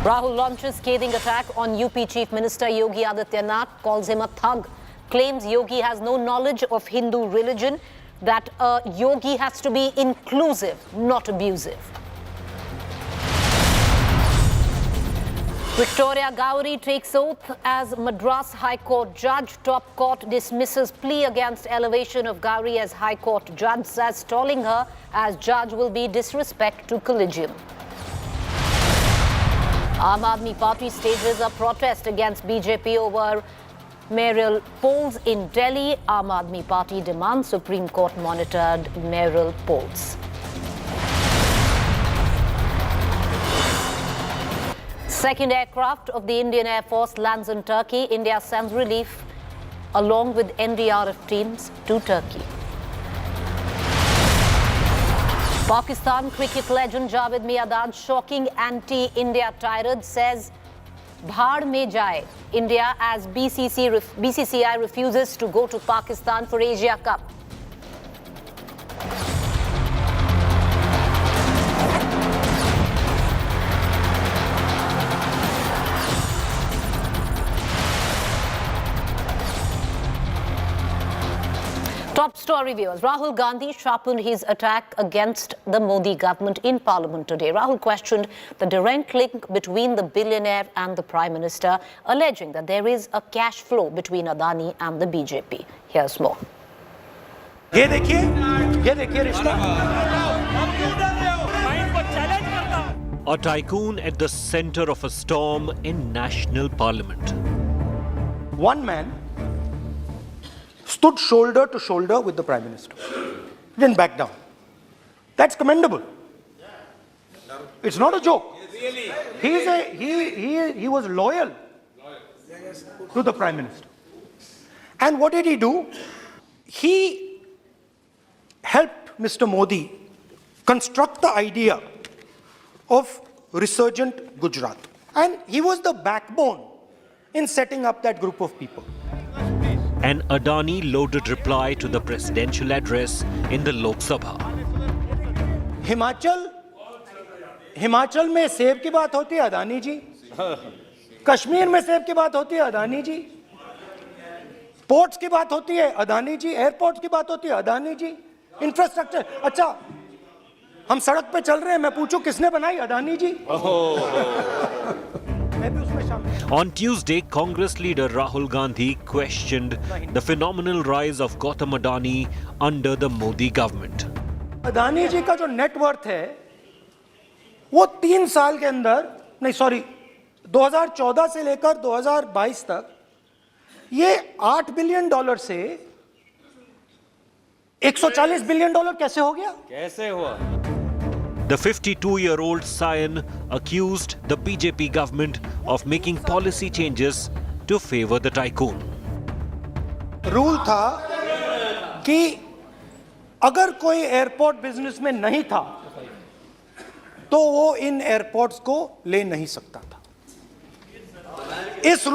Rahul launches scathing attack on UP Chief Minister Yogi Adityanath, calls him a thug, claims Yogi has no knowledge of Hindu religion, that Yogi has to be inclusive, not abusive. Victoria Gowri takes oath as Madras High Court judge. Top court dismisses plea against elevation of Gowri as High Court judge, says stalling her as judge will be disrespect to collegium. Aam Admi Party stages a protest against BJP over mayoral polls in Delhi. Aam Admi Party demands Supreme Court monitored mayoral polls. Second aircraft of the Indian Air Force lands in Turkey. India sends relief along with NDRF teams to Turkey. Pakistan cricket legend Javed Miandad, shocking anti-India tirade, says Bhaad mein jaye India as BCCI refuses to go to Pakistan for Asia Cup. Top story viewers, Rahul Gandhi sharpened his attack against the Modi government in Parliament today. Rahul questioned the direct link between the billionaire and the Prime Minister, alleging that there is a cash flow between Adani and the BJP. Here's more. ये देखिए रिश्ता. A tycoon at the center of a storm in national parliament. One man stood shoulder to shoulder with the Prime Minister. Didn't back down. That's commendable. It's not a joke. He was loyal to the Prime Minister. And what did he do? He helped Mr. Modi construct the idea of resurgent Gujarat. And he was the backbone in setting up that group of people. An Adani-loaded reply to the presidential address in the Lok Sabha. Himachal में सेब की बात होती है अदानी जी, कश्मीर में सेब की बात होती है अदानी जी, पोर्ट्स की बात होती है अदानी जी, एयरपोर्ट्स की बात होती है अदानी जी, इंफ्रास्ट्रक्चर. अच्छा, हम सड़क पे चल रहे हैं, मैं पूछूं किसने बनाई? अदानी जी. On Tuesday, Congress leader Rahul Gandhi questioned the phenomenal rise of Gautam Adani under the Modi government. Adani जी का जो नेटवर्थ है वो 3 साल के अंदर, नहीं सॉरी 2014 से लेकर 2022 तक ये $8 बिलियन से $140 बिलियन कैसे हो गया? कैसे हुआ? The 52-year-old scion accused the BJP government of making policy changes to favor the tycoon. Rule था कि अगर कोई एयरपोर्ट बिजनेस में नहीं था तो वो इन एयरपोर्ट्स को ले नहीं सकता था. इस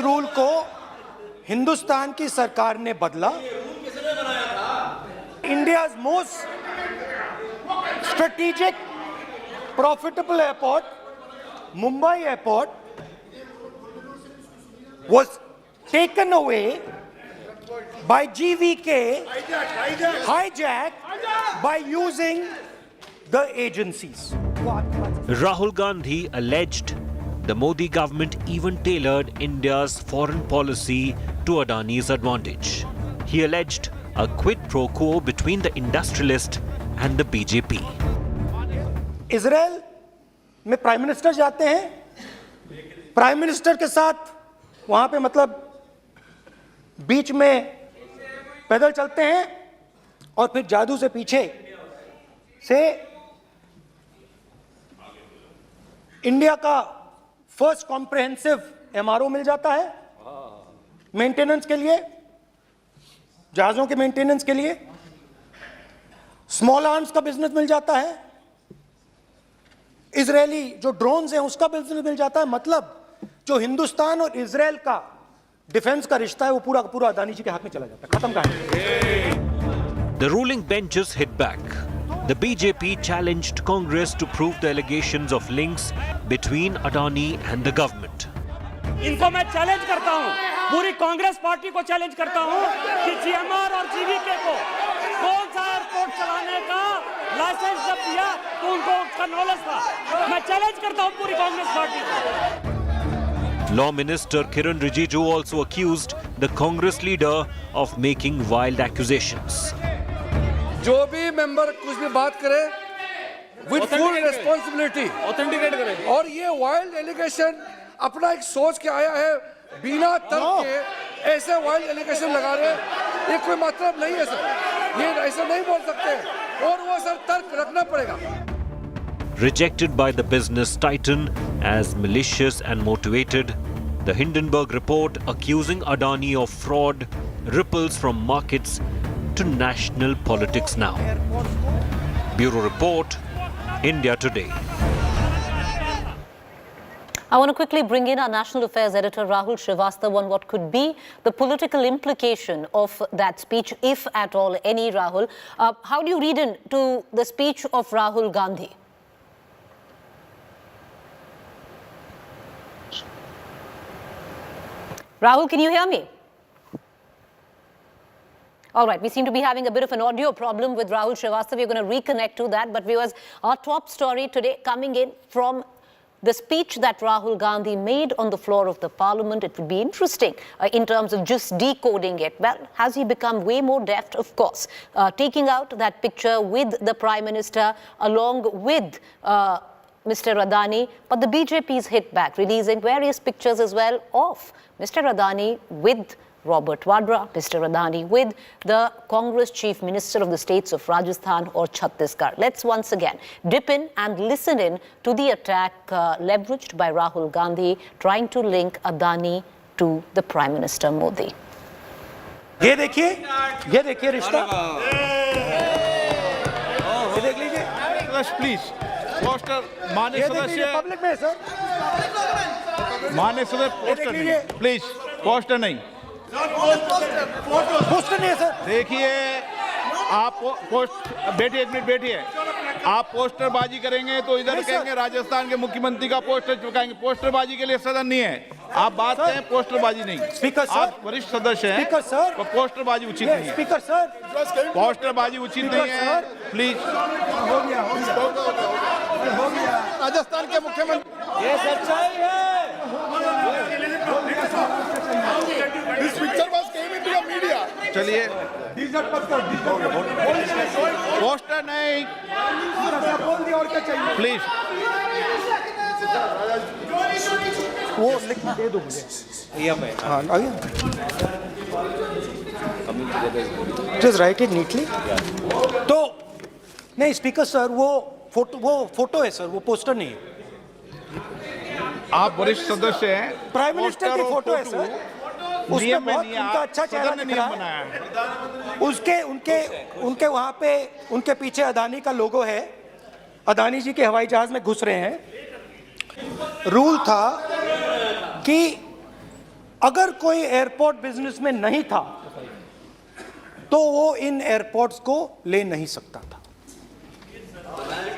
रूल को हिंदुस्तान की सरकार ने बदला. India's most strategic, profitable airport, Mumbai airport, was taken away by GVK, hijacked by using the agencies. Rahul Gandhi alleged the Modi government even tailored India's foreign policy to Adani's advantage. He alleged a quid pro quo between the industrialist and the BJP. Israel में prime minister जाते हैं, prime minister के साथ वहां पे मतलब बीच में पैदल चलते हैं और फिर जादू से पीछे से इंडिया का फर्स्ट कॉम्प्रिहेंसिव एमआरओ मिल जाता है मेंटेनेंस के लिए, जहाजों के मेंटेनेंस के लिए. स्मॉल आर्म्स का बिजनेस मिल जाता है, इजरायली जो ड्रोन्स हैं उसका बिजनेस मिल जाता है. मतलब जो हिंदुस्तान और इजराइल का डिफेंस का रिश्ता है वो पूरा पूरा अदानी जी के हाथ में चला जाता है. खत्म कहानी. The ruling benches hit back. The BJP challenged Congress to prove the allegations of links between Adani and the government. इनको मैं चैलेंज करता हूं, पूरी कांग्रेस पार्टी को चैलेंज करता हूं कि जीएमआर और जीवीके को कौन सा एयरपोर्ट चलाने का लाइसेंस जब दिया तो उनको उसका नॉलेज था। मैं चैलेंज करता हूं पूरी कांग्रेस पार्टी को। Law Minister Kiran Rijiju also accused the Congress leader of making wild accusations. जो भी मेंबर कुछ भी बात करे विद फुल रिस्पांसिबिलिटी ऑथेंटिकेट करे, और ये वाइल्ड एलिगेशन अपना एक सोच के आया है, बिना तर्क के ऐसे वाइल्ड एलिगेशन लगा रहे, ये कोई मतलब नहीं है सर, ये ऐसे नहीं बोल सकते, और वो सर तर्क रखना पड़ेगा। Rejected by the business titan as malicious and motivated, the Hindenburg report accusing Adani of fraud ripples from markets to national politics now. Bureau Report, India Today. I want to quickly bring in our National Affairs Editor Rahul Srivastava on what could be the political implication of that speech, if at all any, Rahul. How do you read into the speech of Rahul Gandhi? Rahul, can you hear me? All right, we seem to be having a bit of an audio problem with Rahul Srivastava. We're going to reconnect to that. But viewers, our top story today coming in from the speech that Rahul Gandhi made on the floor of the parliament. It would be interesting in terms of just decoding it. Well, has he become way more deft? Of course. Taking out that picture with the Prime Minister along with Mr. Adani. But the BJP's hit back, releasing various pictures as well of Mr. Adani with Robert Vadra, Mr. Adani with the Congress Chief Minister of the states of Rajasthan or Chhattisgarh. Let's once again dip in and listen in to the attack leveraged by Rahul Gandhi trying to link Adani to the Prime Minister Modi. ये देखिए रिश्ता, ये देख लीजिए please. Poster माननीय सदस्य, public में sir, माननीय सदस्य पोस्टर नहीं, प्लीज पोस्टर नहीं, पोस्टर नहीं है सर। देखिए आप पोस्ट बैठिए, एक मिनट बैठिए। आप पोस्टरबाजी करेंगे तो इधर कहेंगे राजस्थान के मुख्यमंत्री का पोस्टर चिपकाएंगे। पोस्टरबाजी के लिए सदन नहीं है, आप बात करें, पोस्टरबाजी नहीं। स्पीकर सर, आप वरिष्ठ सदस्य हैं, स्पीकर सर, तो पोस्टरबाजी उचित नहीं है। स्पीकर सर, पोस्टरबाजी उचित नहीं है, प्लीज। राजस्थान के मुख्यमंत्री, ये सच्चाई है। This picture was came into the media. चलिए, पोस्टर नहीं, प्लीज। वो लिख दे दो मुझे। हाँ, आ गया। Just write it neatly. तो नहीं स्पीकर सर, वो फोटो है सर, वो पोस्टर नहीं है। आप वरिष्ठ सदस्य हैं, प्राइम मिनिस्टर की फोटो है सर, उसमें बहुत उनका अच्छा चेहरा दिख रहा है। उनके वहाँ पे उनके पीछे अदानी का लोगो है, अदानी जी के हवाई जहाज में घुस रहे हैं। रूल था कि अगर कोई एयरपोर्ट बिजनेस में नहीं था तो वो इन एयरपोर्ट्स को ले नहीं सकता था।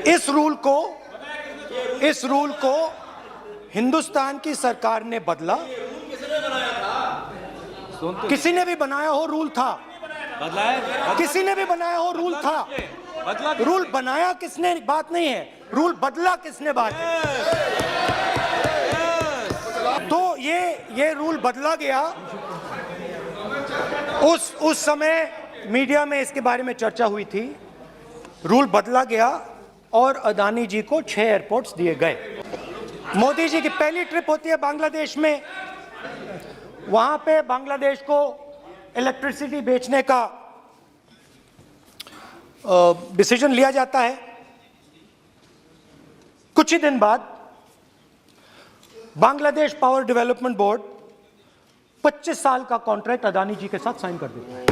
इस रूल को हिंदुस्तान की सरकार ने बदला। किसी ने भी बनाया हो रूल था, किसी ने भी बनाया हो रूल था, रूल बनाया किसने बात नहीं है, रूल बदला किसने बात है। तो ये रूल बदला गया। उस समय मीडिया में इसके बारे में चर्चा हुई थी। रूल बदला गया और अदानी जी को 6 एयरपोर्ट्स दिए गए। मोदी जी की पहली ट्रिप होती है बांग्लादेश में, वहां पे बांग्लादेश को इलेक्ट्रिसिटी बेचने का डिसीजन लिया जाता है। कुछ ही दिन बाद बांग्लादेश पावर डेवलपमेंट बोर्ड 25 साल का कॉन्ट्रैक्ट अदानी जी के साथ साइन कर देता है।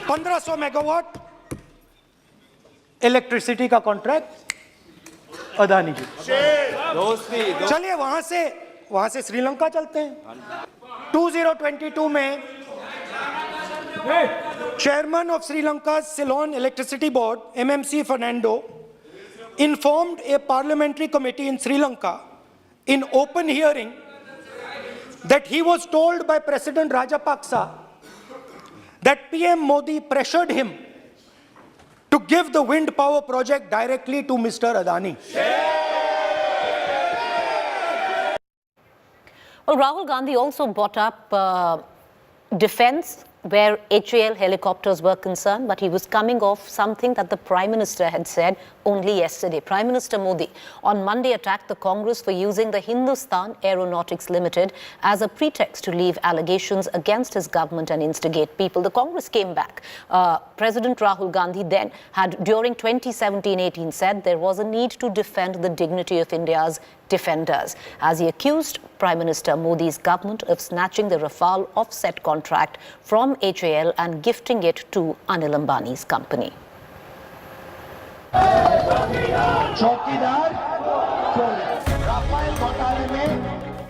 1500 मेगावाट इलेक्ट्रिसिटी का कॉन्ट्रैक्ट अदानी जी। चलिए वहां से श्रीलंका चलते हैं। 2022 में Chairman of Sri Lanka's Ceylon Electricity Board, MMC Fernando, informed a parliamentary committee in Sri Lanka in open hearing that he was told by President Rajapaksa that PM Modi pressured him to give the wind power project directly to Mr. Adani. Well, Rahul Gandhi also brought up defense where HAL helicopters were concerned, but he was coming off something that the Prime Minister had said only yesterday. Prime Minister Modi on Monday attacked the Congress for using the Hindustan Aeronautics Limited as a pretext to leave allegations against his government and instigate people. The Congress came back. President Rahul Gandhi then had, during 2017-18, said there was a need to defend the dignity of India's defenders, as he accused Prime Minister Modi's government of snatching the Rafale offset contract from HAL and gifting it to Anil Ambani's company.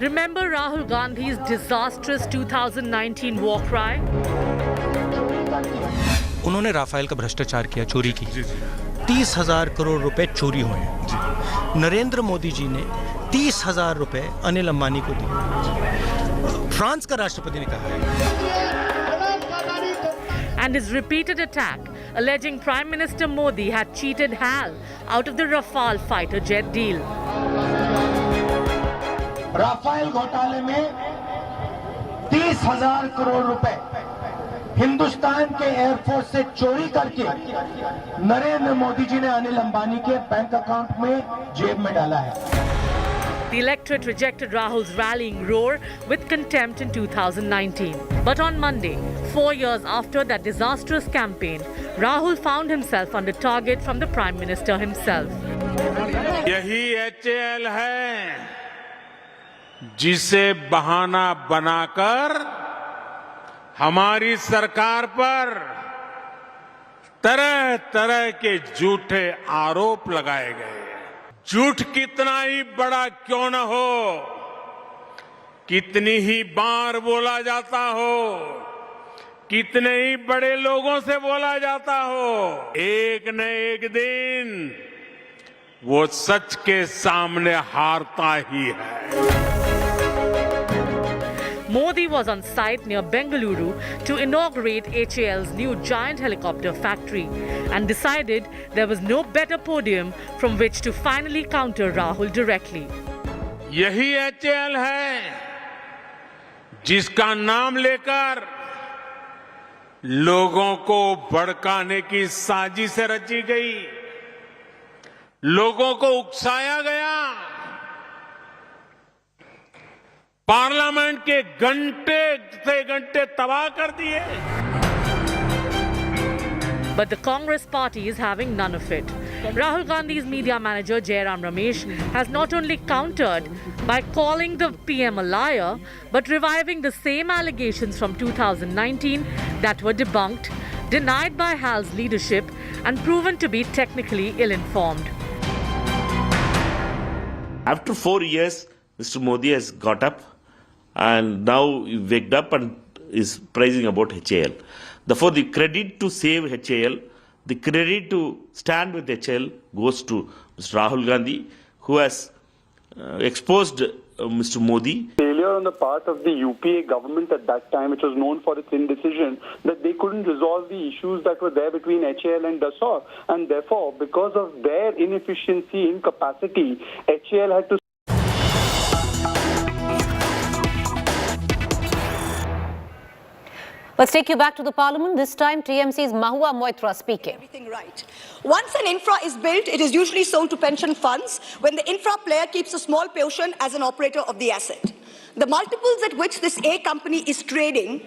Remember Rahul Gandhi's disastrous 2019 war cry? उन्होंने Rafale का भ्रष्टाचार किया, चोरी की। 30,000 करोड़ रुपए चोरी हुए हैं। नरेंद्र मोदी जी ने 30,000 रुपए अनिल अंबानी को दिए। फ्रांस का राष्ट्रपति ने कहा है। And his repeated attack, alleging Prime Minister Modi had cheated HAL out of the Rafale fighter jet deal. Rafale घोटाले में 30,000 करोड़ रुपए हिंदुस्तान के एयरफोर्स से चोरी करके नरेंद्र मोदी जी ने अनिल अंबानी के बैंक अकाउंट में जेब में डाला है। The electorate rejected Rahul's rallying roar with contempt in 2019. But on Monday, 4 years after that disastrous campaign, Rahul found himself under target from the Prime Minister himself. यही HAL है जिसे बहाना बनाकर हमारी सरकार पर तरह तरह के झूठे आरोप लगाए गए। झूठ कितना ही बड़ा क्यों न हो, कितनी ही बार बोला जाता हो, कितने ही बड़े लोगों से बोला जाता हो, एक न एक दिन वो सच के सामने हारता ही है। Modi was on site near Bengaluru to inaugurate HAL's new giant helicopter factory and decided there was no better podium from which to finally counter Rahul directly. यही HAL है जिसका नाम लेकर लोगों को भड़काने की साजिश रची गई, लोगों को उकसाया गया, पार्लियामेंट के घंटे से घंटे तबाह कर दिए। But the Congress party is having none of it. Rahul Gandhi's media manager Jairam Ramesh has not only countered by calling the PM a liar, but reviving the same allegations from 2019 that were debunked, denied by HAL's leadership and proven to be technically ill-informed. After 4 years, Mr. Modi has got up and now he waked up and is praising about HAL. Therefore, the credit to save HAL, the credit to stand with HAL goes to Mr. Rahul Gandhi, who has exposed Mr. Modi. Failure on the part of the UPA government at that time, which was known for its indecision, that they couldn't resolve the issues that were there between HAL and Dassault. And therefore, because of their inefficiency, incapacity, HAL had to. Let's take you back to the parliament. This time, TMC's Mahua Moitra speaking. Everything right. Once an infra is built, it is usually sold to pension funds when the infra player keeps a small portion as an operator of the asset. The multiples at which this A company is trading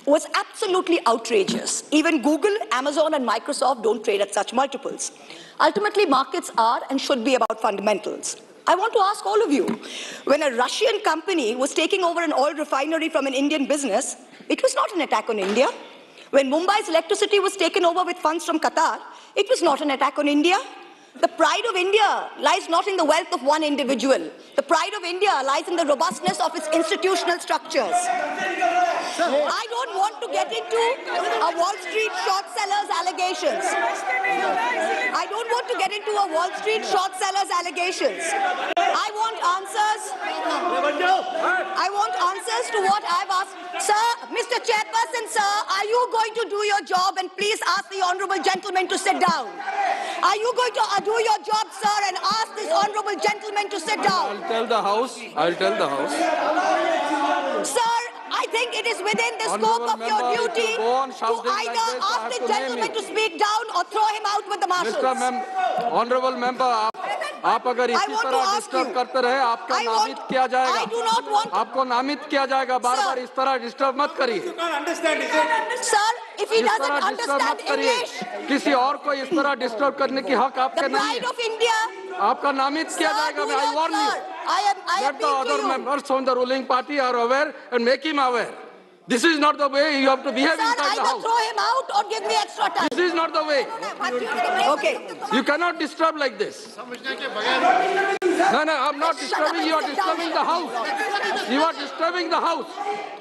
was absolutely outrageous. Even Google, Amazon and Microsoft don't trade at such multiples. Ultimately, markets are and should be about fundamentals. I want to ask all of you, when a Russian company was taking over an oil refinery from an Indian business, it was not an attack on India. When Mumbai's electricity was taken over with funds from Qatar, it was not an attack on India. The pride of India lies not in the wealth of one individual. The pride of India lies in the robustness of its institutional structures. I don't want to get into a Wall Street short sellers allegations. I don't want to get into a Wall Street short sellers allegations. I want answers. I want answers to what I've asked. Sir, Mr. Chairperson, sir, are you going to do your job? And please ask the honourable gentleman to sit down. Are you going to do your job, sir, and ask this honourable gentleman to sit down? I'll tell the House. Sir, I think it is within the scope of your duty to either ask the gentleman to speak down or throw him out with the marshals. Honourable member, आप अगर इसी तरह disturb करते रहे आपका नामित किया जाएगा। I do not want आपको नामित किया जाएगा। बार-बार इस तरह डिस्टर्ब मत करिए। Sir, if he doesn't understand English, किसी और को इस तरह डिस्टर्ब करने की हक आपके नहीं है। the pride of India. आपका नामित किया जाएगा। I warn you. Let the other members from the ruling party are aware and make him aware. This is not the way you have to behave inside the Sir, house. either throw him out or give me extra time. This is not the way. Okay. You cannot disturb like this. No, I'm not disturbing. You are disturbing the house. You are disturbing the house.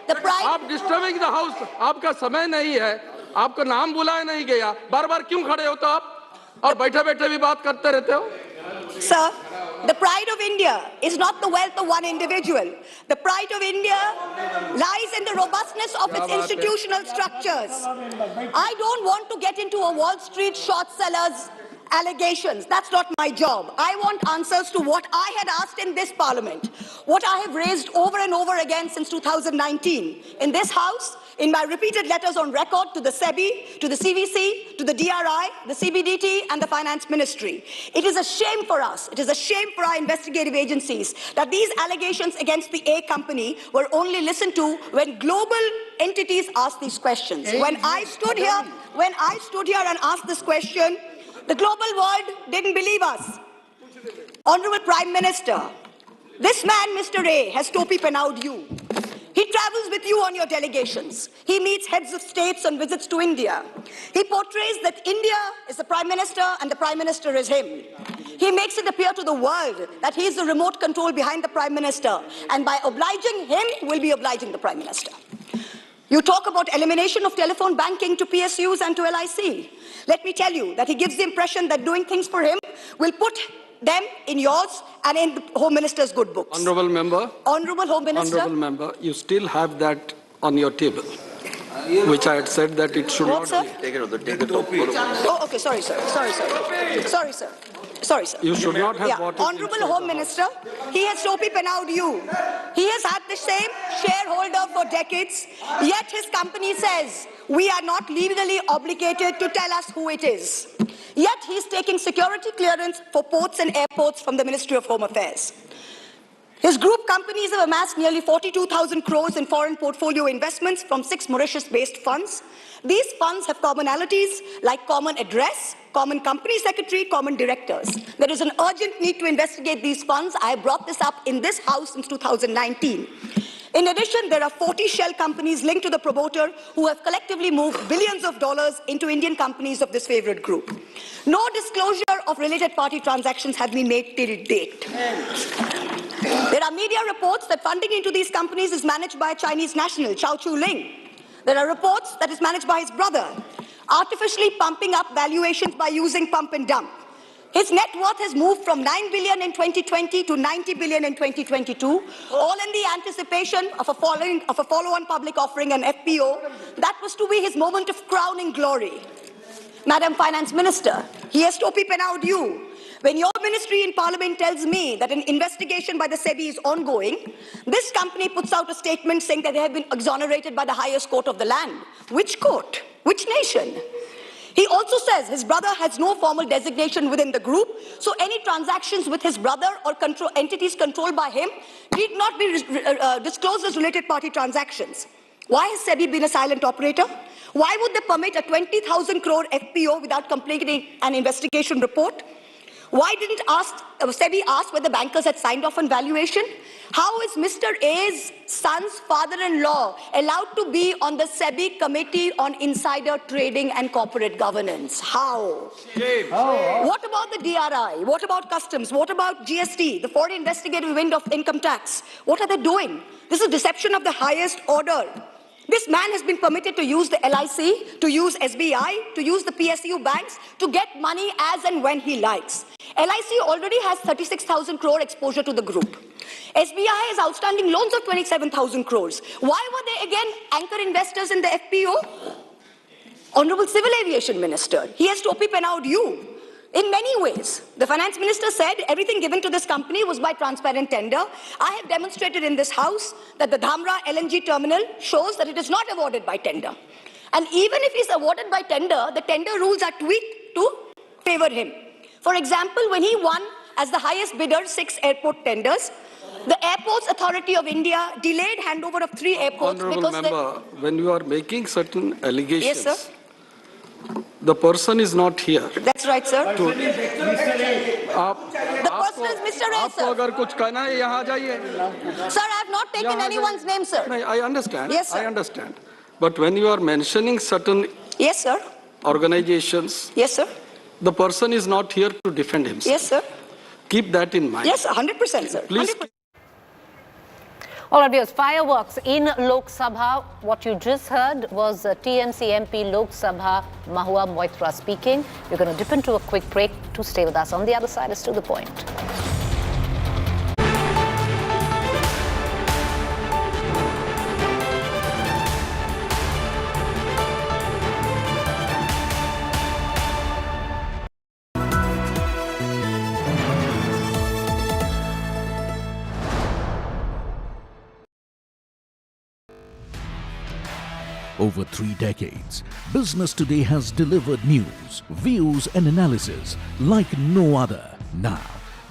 आप disturbing the house. आपका समय नहीं है. आपको नाम बुलाया नहीं गया. बार-बार क्यों खड़े हो तो आप? और बैठे-बैठे भी बात करते रहते हो? Sir, the pride of India is not the wealth of one individual. The pride of India lies in the robustness of its institutional structures. I don't want to get into a Wall Street short sellers allegations. That's not my job. I want answers to what I had asked in this parliament, what I have raised over and over again since 2019 in this house, in my repeated letters on record to the SEBI, to the CVC, to the DRI, the CBDT and the Finance Ministry. It is a shame for us, it is a shame for our investigative agencies that these allegations against the A company were only listened to when global entities asked these questions. When I stood here and asked this question, the global world didn't believe us. Honorable Prime Minister, this man, Mr. A, has topi penawed you. He travels with you on your delegations. He meets heads of states on visits to India. He portrays that India is the Prime Minister and the Prime Minister is him. He makes it appear to the world that he is the remote control behind the Prime Minister, and by obliging him, we'll be obliging the Prime Minister. You talk about elimination of telephone banking to PSUs and to LIC. Let me tell you that he gives the impression that doing things for him will put them in yours and in the Home Minister's good books. Honourable member. Honourable Home Minister. Honourable member, you still have that on your table, which I had said that it should not be. Take it off. Oh, okay, sorry, sir. Sorry, sir. You should not have bought it. Honourable Home Minister, he has topi penawed you. He has had the same shareholder for decades, yet his company says, we are not legally obligated to tell us who it is. Yet he's taking security clearance for ports and airports from the Ministry of Home Affairs. His group companies have amassed nearly 42,000 crores in foreign portfolio investments from 6 Mauritius-based funds. These funds have commonalities like common address, common company secretary, common directors. There is an urgent need to investigate these funds. I brought this up in this house since 2019. In addition, there are 40 shell companies linked to the promoter who have collectively moved billions of dollars into Indian companies of this favorite group. No disclosure of related party transactions have been made till date. There are media reports that funding into these companies is managed by a Chinese national, Chao Chu-ling. There are reports that it's managed by his brother, artificially pumping up valuations by using pump and dump. His net worth has moved from 9 billion in 2020 to 90 billion in 2022, all in the anticipation of a follow-on public offering, an FPO. That was to be his moment of crowning glory. Madam Finance Minister, he has topi penawed you. When your ministry in Parliament tells me that an investigation by the SEBI is ongoing, this company puts out a statement saying that they have been exonerated by the highest court of the land. Which court? Which nation? He also says his brother has no formal designation within the group, so any transactions with his brother or entities controlled by him need not be disclosed as related party transactions. Why has SEBI been a silent operator? Why would they permit a 20,000 crore FPO without completing an investigation report? Why didn't SEBI ask whether bankers had signed off on valuation? How is Mr. A's son's father-in-law allowed to be on the SEBI Committee on Insider Trading and Corporate Governance? How? Shame. What about the DRI? What about customs? What about GST, the foreign investigative wing of income tax? What are they doing? This is deception of the highest order. This man has been permitted to use the LIC, to use SBI, to use the PSU banks, to get money as and when he likes. LIC already has 36,000 crore exposure to the group. SBI has outstanding loans of 27,000 crores. Why were they again anchor investors in the FPO? Honorable Civil Aviation Minister, he has to open out you. In many ways, the finance minister said everything given to this company was by transparent tender. I have demonstrated in this house that the Dharm LNG terminal shows that it is not awarded by tender. And even if it's awarded by tender, the tender rules are tweaked to favor him. For example, when he won as the highest bidder 6 airport tenders, the Airports Authority of India delayed handover of 3 airports. Honorable because member, when you are making certain allegations, Yes, sir. the person is not here. That's right, sir. आप The person is Mr. A, आपको sir. अगर कुछ कहना है यहाँ आ जाइए. Sir, I have not taken यहाँ anyone's name, sir. नहीं, I understand. Yes, sir. I understand. But when you are mentioning certain Yes, sir. organizations, Yes, sir. the person is not here to defend himself. Yes, sir. Keep that in mind. Yes, 100%, sir. Please. 100%. All right, viewers, fireworks in Lok Sabha. What you just heard was TMC MP Lok Sabha Mahua Moitra speaking. We're going to dip into a quick break. To stay with us. On the other side is To The Point. Over 3 decades, Business Today has delivered news, views and analysis like no other. Now,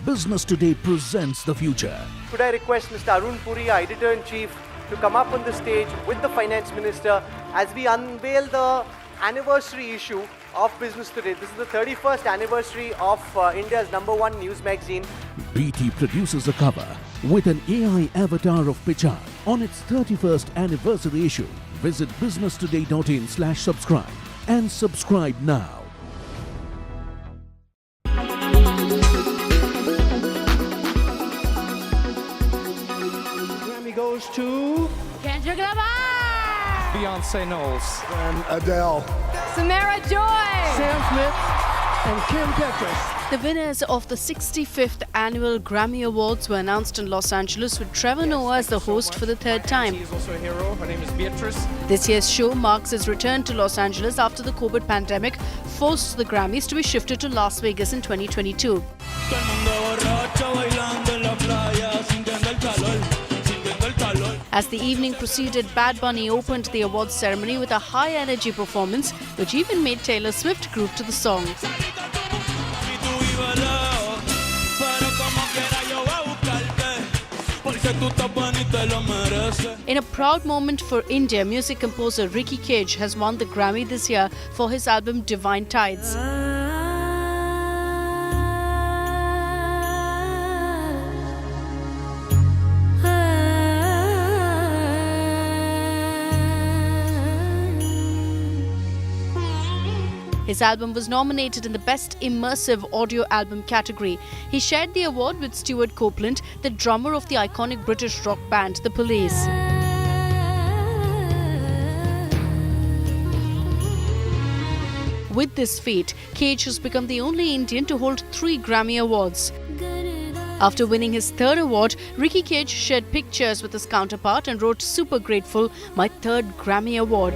Business Today presents the future. Could I request Mr. Arun Puri, our Editor-in-Chief, to come up on the stage with the Finance Minister as we unveil the anniversary issue of Business Today. This is the 31st anniversary of India's #1 news magazine. BT produces a cover with an AI avatar of Pichar on its 31st anniversary issue. Visit businesstoday.in/subscribe and subscribe now. Grammy goes to Kendrick Lamar, Beyonce Knowles and Adele, Samara Joy, Sam Smith, and Kim Petras. The winners of the 65th annual Grammy Awards were announced in Los Angeles with Trevor Noah as the host for the 3rd time. She is also a hero. Her name is Beatrice. This year's show marks his return to Los Angeles after the COVID pandemic forced the Grammys to be shifted to Las Vegas in 2022. As the evening proceeded, Bad Bunny opened the awards ceremony with a high-energy performance, which even made Taylor Swift groove to the song. In a proud moment for India, music composer Ricky Cage has won the Grammy this year for his album Divine Tides. His album was nominated in the Best Immersive Audio Album category. He shared the award with Stuart Copeland, the drummer of the iconic British rock band The Police. With this feat, Cage has become the only Indian to hold 3 Grammy Awards. After winning his 3rd award, Ricky Cage shared pictures with his counterpart and wrote, "Super grateful, my 3rd Grammy Award."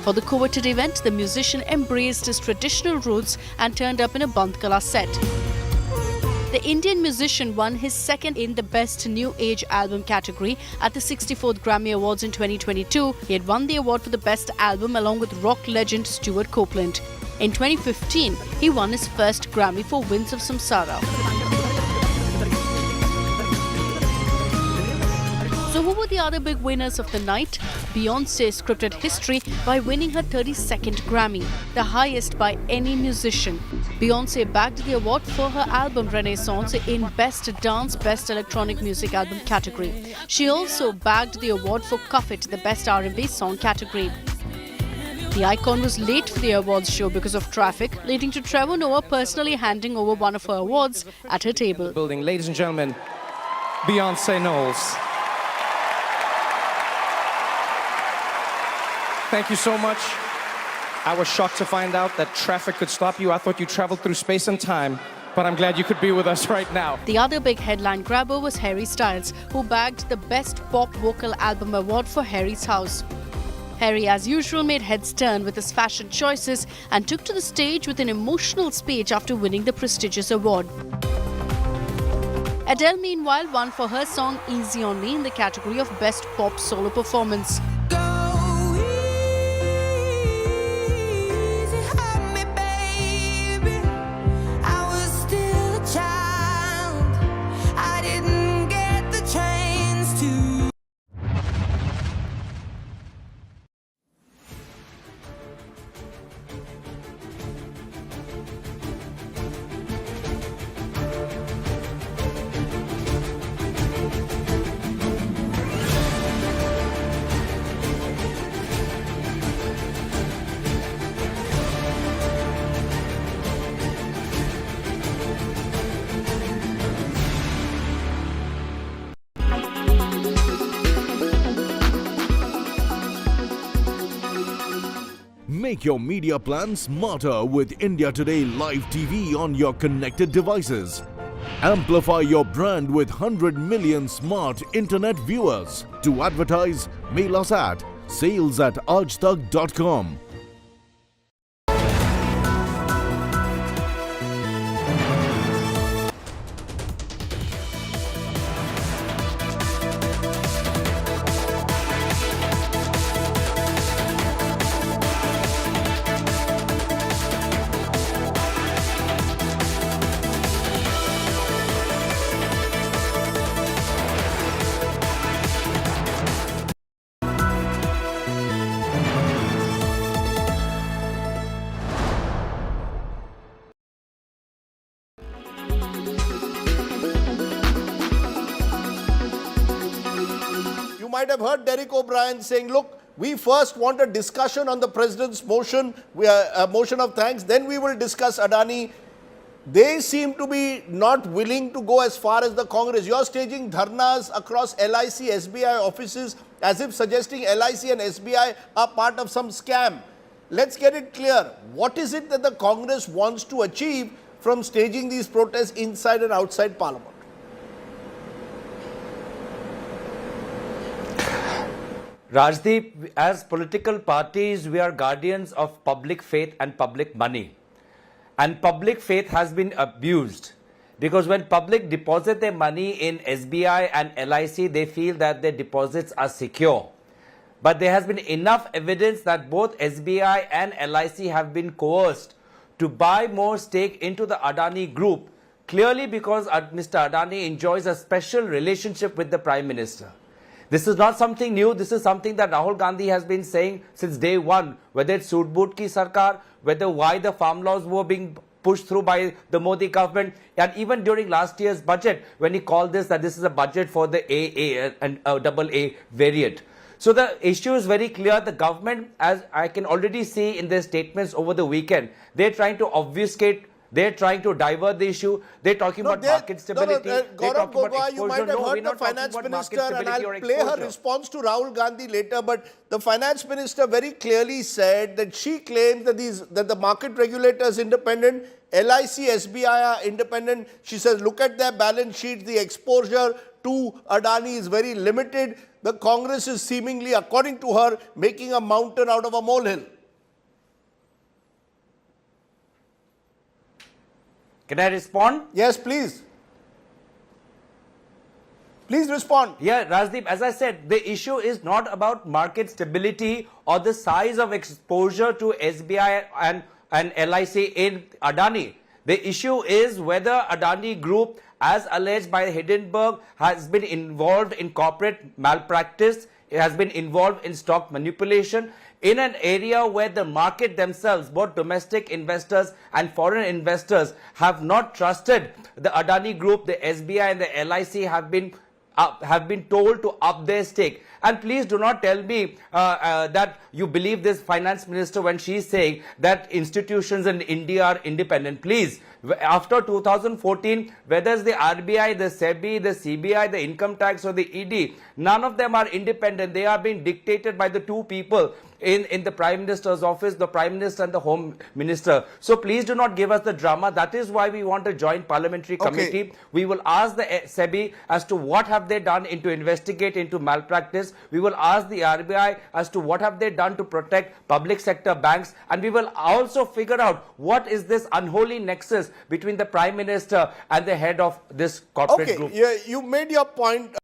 For the coveted event, the musician embraced his traditional roots and turned up in a Bandkala set. The Indian musician won his 2nd in the Best New Age Album category at the 64th Grammy Awards in 2022. He had won the award for the Best Album along with rock legend Stuart Copeland. In 2015, he won his first Grammy for Winds of Samsara. So who were the other big winners of the night? Beyoncé scripted history by winning her 32nd Grammy, the highest by any musician. Beyoncé bagged the award for her album Renaissance in Best Dance, Best Electronic Music Album category. She also bagged the award for Cuff It, the Best R&B Song category. The icon was late for the awards show because of traffic, leading to Trevor Noah personally handing over one of her awards at her table. Ladies and gentlemen, Beyonce Knowles. Thank you so much. I was shocked to find out that traffic could stop you. I thought you traveled through space and time, but I'm glad you could be with us right now. The other big headline grabber was Harry Styles, who bagged the Best Pop Vocal Album award for Harry's House. Harry, as usual, made heads turn with his fashion choices and took to the stage with an emotional speech after winning the prestigious award. Adele, meanwhile, won for her song Easy on Me in the category of Best Pop Solo Performance. Make your media plan smarter with India Today Live TV on your connected devices. Amplify your brand with 100 million smart internet viewers. To advertise, mail us at sales@aajtak.com. You might have heard Derek O'Brien saying, look, we first want a discussion on the president's motion, a motion of thanks, then we will discuss Adani. They seem to be not willing to go as far as the Congress. You're staging dharnas across LIC, SBI offices as if suggesting LIC and SBI are part of some scam. Let's get it clear. What is it that the Congress wants to achieve from staging these protests inside and outside Parliament? Rajdeep, as political parties, we are guardians of public faith and public money. And public faith has been abused because when public deposit their money in SBI and LIC, they feel that their deposits are secure. But there has been enough evidence that both SBI and LIC have been coerced to buy more stake into the Adani group, clearly because Mr. Adani enjoys a special relationship with the Prime Minister. This is not something new. This is something that Rahul Gandhi has been saying since day one, whether it's Soot Boot Ki Sarkar, whether why the farm laws were being pushed through by the Modi government, and even during last year's budget, when he called that this is a budget for the AA and AA variant. So the issue is very clear. The government, as I can already see in their statements over the weekend, they're trying to obfuscate. They're trying to divert the issue. They're talking about market stability. Gaurav Gogoi, you might have heard the finance minister, and I'll play her response to Rahul Gandhi later, but the finance minister very clearly said that she claims that the market regulator is independent, LIC, SBI are independent. She says, look at their balance sheets, the exposure to Adani is very limited. The Congress is seemingly, according to her, making a mountain out of a molehill. Can I respond? Yes, please. Please respond. Yeah, Rajdeep, as I said, the issue is not about market stability or the size of exposure to SBI and LIC in Adani. The issue is whether Adani Group, as alleged by Hindenburg, has been involved in corporate malpractice, it has been involved in stock manipulation, in an area where the market themselves, both domestic investors and foreign investors, have not trusted the Adani Group, the SBI and the LIC have been have been told to up their stake. And please do not tell me that you believe this finance minister when she is saying that institutions in India are independent. Please, after 2014, whether it's the RBI, the SEBI, the CBI, the income tax or the ED, none of them are independent. They are being dictated by the two people in the Prime Minister's office, the Prime Minister and the Home Minister. So please do not give us the drama. That is why we want a joint parliamentary committee. We will ask the SEBI as to what have they done to investigate into malpractice. We will ask the RBI as to what have they done to protect public sector banks. And we will also figure out what is this unholy nexus between the Prime Minister and the head of this corporate group. Yeah, you made your point.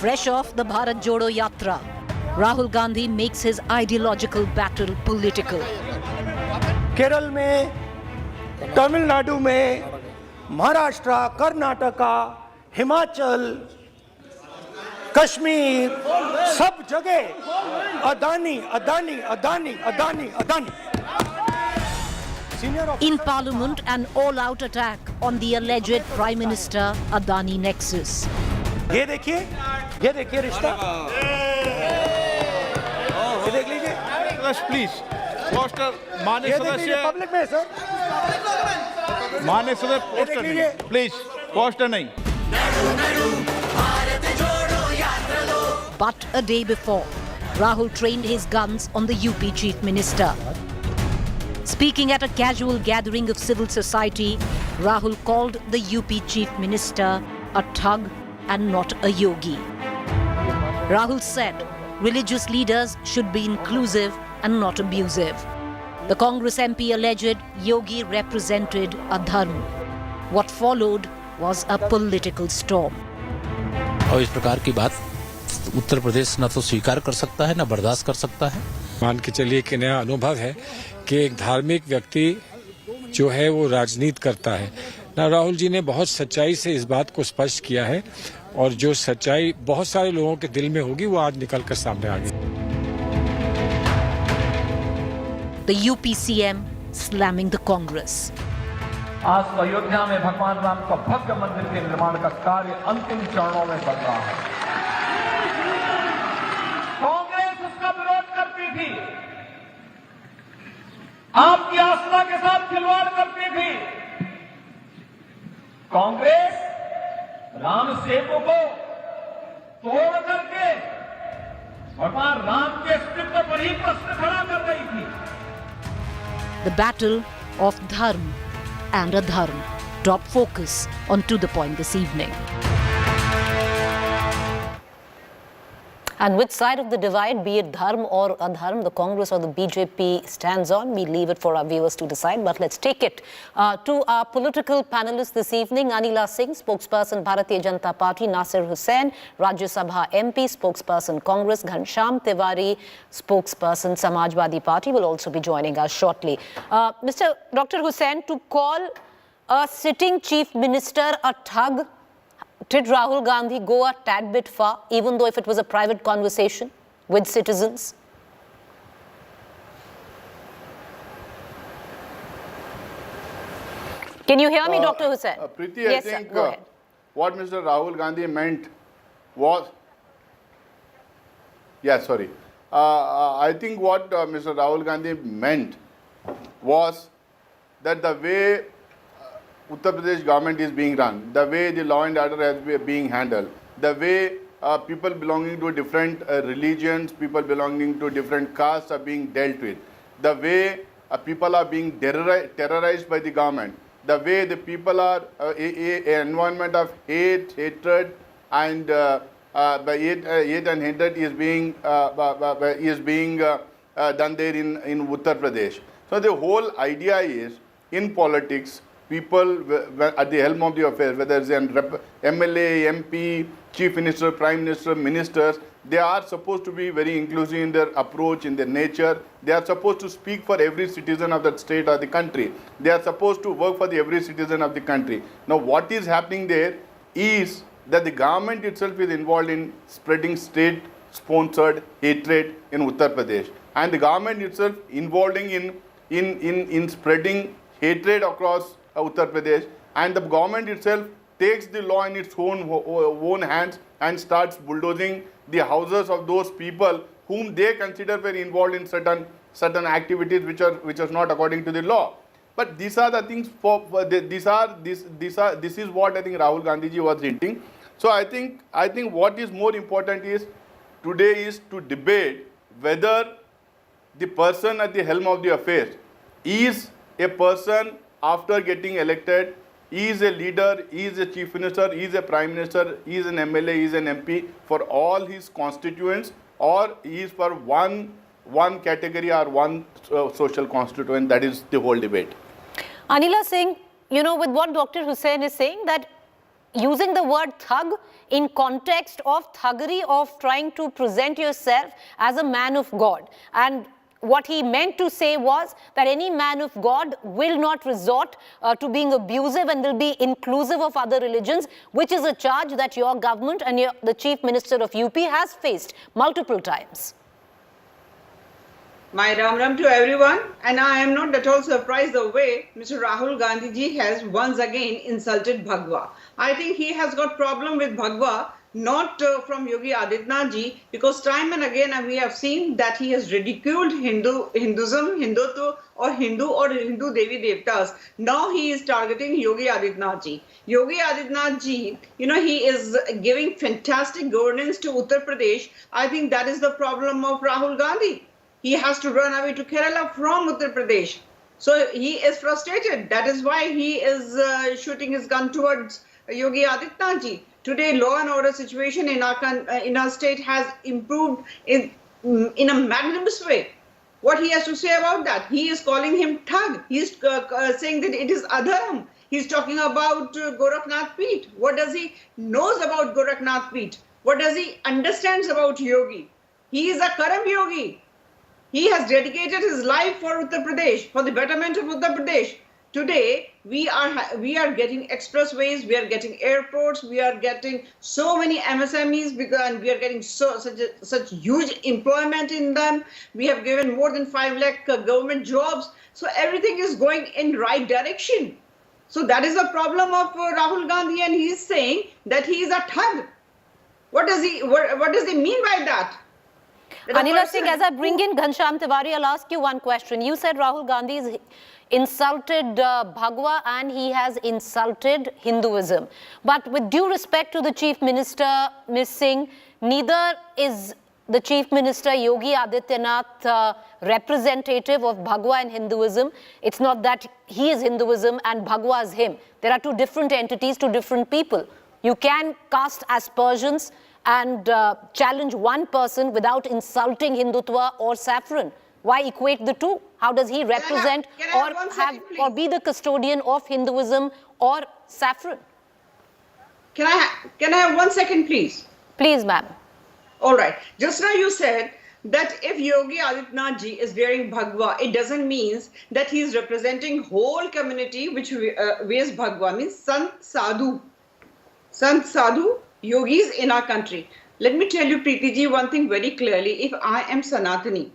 Fresh off the Bharat Jodo Yatra, Rahul Gandhi makes his ideological battle political. Kerala में, तमिलनाडु में, महाराष्ट्र, कर्नाटका, हिमाचल, कश्मीर, सब जगह Adani, Adani, Adani, Adani, Adani. In Parliament, an all-out attack on the alleged Prime Minister Adani nexus. ये देखिए रिश्ता. ये देख लीजिए. प्लीज पोस्टर माननीय सदस्य पब्लिक में सर. माननीय सदस्य पोस्टर नहीं, प्लीज पोस्टर नहीं. But a day before, Rahul trained his guns on the UP Chief Minister. Speaking at a casual gathering of civil society, Rahul called the UP Chief Minister a thug and not a yogi. Rahul said religious leaders should be inclusive and not abusive. The Congress MP alleged Yogi represented Adharm. What followed was a political storm. और इस प्रकार की बात उत्तर प्रदेश न तो स्वीकार कर सकता है न बर्दाश्त कर सकता है. मान के चलिए कि नया अनुभव है कि एक धार्मिक व्यक्ति जो है वो राजनीति करता है. ना राहुल जी ने बहुत सच्चाई से इस बात को स्पष्ट किया है और जो सच्चाई बहुत सारे लोगों के दिल में होगी वो आज निकल कर सामने आ गई. The UP CM slamming the Congress. आज अयोध्या में भगवान राम का भव्य मंदिर के निर्माण का कार्य अंतिम चरणों में चल रहा है. कांग्रेस उसका विरोध करती थी, आपकी आस्था के साथ खिलवाड़ करती थी. कांग्रेस राम सेतु को तोड़ करके भगवान राम के अस्तित्व पर ही प्रश्न खड़ा कर रही थी. The battle of Dharm and Adharm. Top focus on To The Point this evening. And which side of the divide, be it Dharm or Adharm, the Congress or the BJP stands on, we leave it for our viewers to decide. But let's take it to our political panelists this evening. Anila Singh, spokesperson Bharatiya Janata Party; Nasir Hussain, Rajya Sabha MP, spokesperson Congress; Ghanshyam Tiwari, spokesperson Samajwadi Party, will also be joining us shortly. Dr. Hussain, to call a sitting chief minister a thug, did Rahul Gandhi go a tad bit far, even though if it was a private conversation with citizens? Can you hear me, Dr. Hussain? Preeti, Yes, I think sir. Go ahead. what Mr. Rahul Gandhi meant was, I think what Mr. Rahul Gandhi meant was that the way Uttar Pradesh government is being run, the way the law and order has been being handled, the way people belonging to different religions, people belonging to different castes are being dealt with, the way people are being terrorized by the government, the way the people are an environment of hatred and hate and hatred is being done there in Uttar Pradesh. So the whole idea is, in politics, people at the helm of the affairs, whether it's an MLA, MP, Chief Minister, Prime Minister, Ministers, they are supposed to be very inclusive in their approach, in their nature. They are supposed to speak for every citizen of that state or the country. They are supposed to work for every citizen of the country. Now, what is happening there is that the government itself is involved in spreading state-sponsored hatred in Uttar Pradesh, and the government itself involving in spreading hatred across Uttar Pradesh, and the government itself takes the law in its own hands and starts bulldozing the houses of those people whom they consider were involved in certain activities which are not according to the law. But these are the things this is what I think Rahul Gandhi ji was hinting. So I think what is more important is today is to debate whether the person at the helm of the affairs is a person after getting elected, is a leader, is a chief minister, is a prime minister, is an MLA, is an MP for all his constituents, or he is for one category or one social constituent. That is the whole debate. Anila Singh, with what Dr. Hussain is saying, that using the word thug in context of thuggery, of trying to present yourself as a man of God, and what he meant to say was that any man of God will not resort to being abusive and will be inclusive of other religions, which is a charge that your government and the Chief Minister of UP has faced multiple times. My Ram Ram to everyone, and I am not at all surprised the way Mr. Rahul Gandhi ji has once again insulted Bhagwa. I think he has got problem with Bhagwa, not from Yogi Adityanath ji, because time and again we have seen that he has ridiculed Hinduism, Hindutva, or Hindu Devi Devtas. Now he is targeting Yogi Adityanath ji. Yogi Adityanath ji, he is giving fantastic governance to Uttar Pradesh. I think that is the problem of Rahul Gandhi. He has to run away to Kerala from Uttar Pradesh. So he is frustrated. That is why he is shooting his gun towards Yogi Adityanath ji. Today, law and order situation in our state has improved in a magnanimous way. What he has to say about that? He is calling him thug. He is saying that it is Adharm. He is talking about Gorakhnath Peeth. What does he knows about Gorakhnath Peeth? What does he understands about Yogi? He is a Karam Yogi. He has dedicated his life for Uttar Pradesh, for the betterment of Uttar Pradesh. Today, we are getting expressways, we are getting airports, we are getting so many MSMEs, and we are getting such huge employment in them. We have given more than 5 lakh government jobs. So everything is going in right direction. So that is the problem of Rahul Gandhi, and he is saying that he is a thug. What does he mean by that? Anila Singh, as I bring in Ghanshyam Tiwari, I'll ask you one question. You said Rahul Gandhi has insulted Bhagwa and he has insulted Hinduism. But with due respect to the Chief Minister, Ms. Singh, neither is the Chief Minister Yogi Adityanath representative of Bhagwa and Hinduism. It's not that he is Hinduism and Bhagwa is him. There are two different entities, two different people. You can cast aspersions and challenge one person without insulting Hindutva or saffron? Why equate the two? How does he represent or be the custodian of Hinduism or saffron? Can I have 1 second, please? Please, ma'am. All right. Just now you said that if Yogi Adityanath ji is wearing Bhagwa, it doesn't mean that he is representing whole community which wears Bhagwa, means Sant Sadhu. Sant Sadhu, yogis in our country. Let me tell you, Preeti ji, one thing very clearly. If I am Sanatani,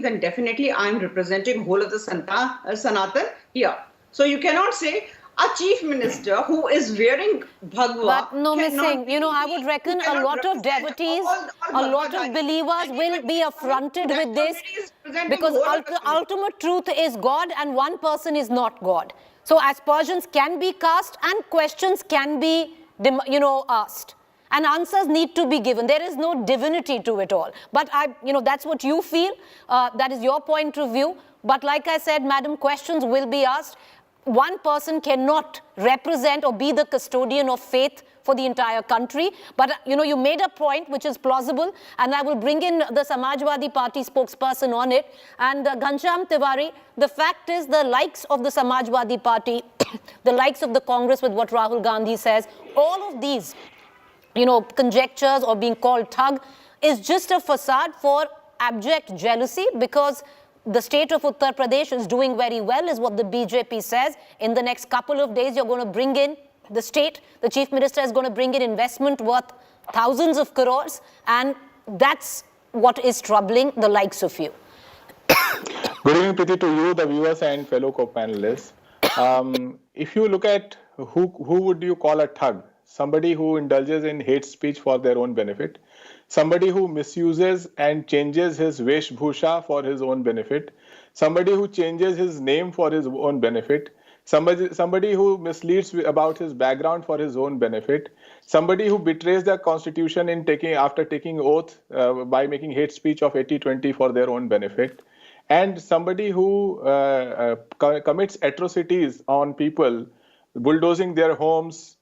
then definitely I am representing whole of the Sanatan here. So you cannot say a chief minister who is wearing Bhagwa. But no missing. You know, I would reckon a lot of devotees, a lot of believers will be affronted with this because ultimate truth is God and one person is not God. So aspersions can be cast and questions can be, asked. And answers need to be given. There is no divinity to it all. But that's what you feel. That is your point of view. But like I said, madam, questions will be asked. One person cannot represent or be the custodian of faith for the entire country. But, you made a point which is plausible, and I will bring in the Samajwadi Party spokesperson on it. And Ghanshyam Tiwari, the fact is the likes of the Samajwadi Party, the likes of the Congress with what Rahul Gandhi says, all of these, conjectures or being called thug is just a facade for abject jealousy because the state of Uttar Pradesh is doing very well is what the BJP says. In the next couple of days, you're going to bring in the state. The chief minister is going to bring in investment worth thousands of crores. And that's what is troubling the likes of you. Good evening, Preeti, to you, the viewers and fellow co-panelists. If you look at who would you call a thug? Somebody who indulges in hate speech for their own benefit, somebody who misuses and changes his veshbhusha for his own benefit, somebody who changes his name for his own benefit, somebody who misleads about his background for his own benefit, somebody who betrays the constitution after taking oath by making hate speech of 80-20 for their own benefit, and somebody who commits atrocities on people, bulldozing their homes,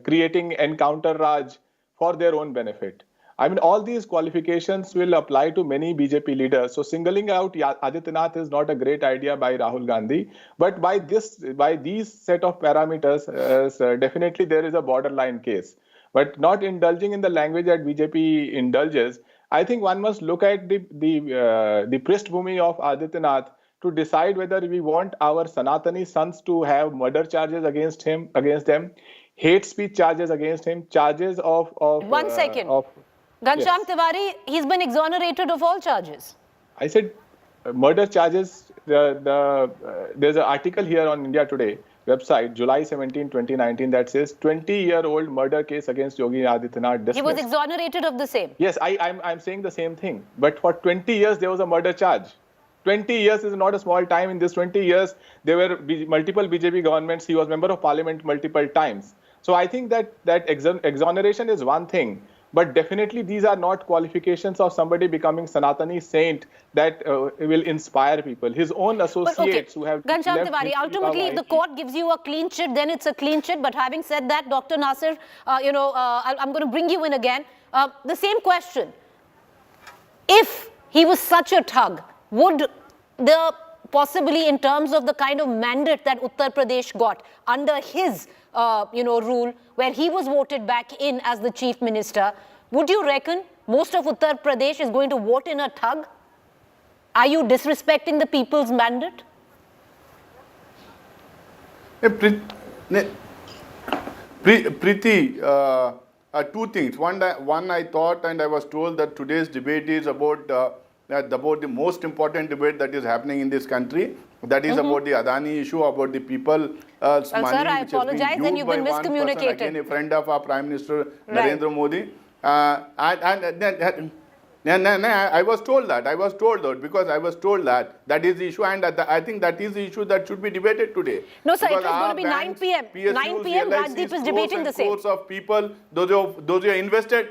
creating encounter raj for their own benefit. I mean, all these qualifications will apply to many BJP leaders. So singling out Adityanath is not a great idea by Rahul Gandhi. But by these set of parameters, definitely there is a borderline case. But not indulging in the language that BJP indulges, I think one must look at the Pristhbhumi of Adityanath to decide whether we want our Sanatani sons to have murder charges against them, hate speech charges against him, charges of 1 second. Ghanshyam Tiwari, he's been exonerated of all charges. I said murder charges. There's an article here on India Today website, July 17, 2019, that says 20-year-old murder case against Yogi Adityanath dismissed. He was exonerated of the same. Yes, I'm saying the same thing. But for 20 years, there was a murder charge. 20 years is not a small time. In this 20 years, there were multiple BJP governments. He was member of parliament multiple times. So I think that exoneration is one thing. But definitely these are not qualifications of somebody becoming Sanatani saint that will inspire people. His own associates who have Ghanshyam Tiwari, ultimately if the court gives you a clean chit, then it's a clean chit. But having said that, Dr. Nasir, I'm going to bring you in again. The same question. If he was such a thug, would the possibly in terms of the kind of mandate that Uttar Pradesh got under his rule, where he was voted back in as the chief minister, would you reckon most of Uttar Pradesh is going to vote in a thug? Are you disrespecting the people's mandate? Preeti, two things. One, I thought and I was told that today's debate is about the most important debate that is happening in this country. That is about the Adani issue, about the people's money, sir, I apologize, then you've been miscommunicated. Again, a friend of our Prime Minister, Narendra Modi. I was told that. Because I was told that is the issue, and I think that is the issue that should be debated today. No, sir, it was going to be 9 p.m. 9 p.m. Rajdeep is debating the same. Crores of people, those who are invested,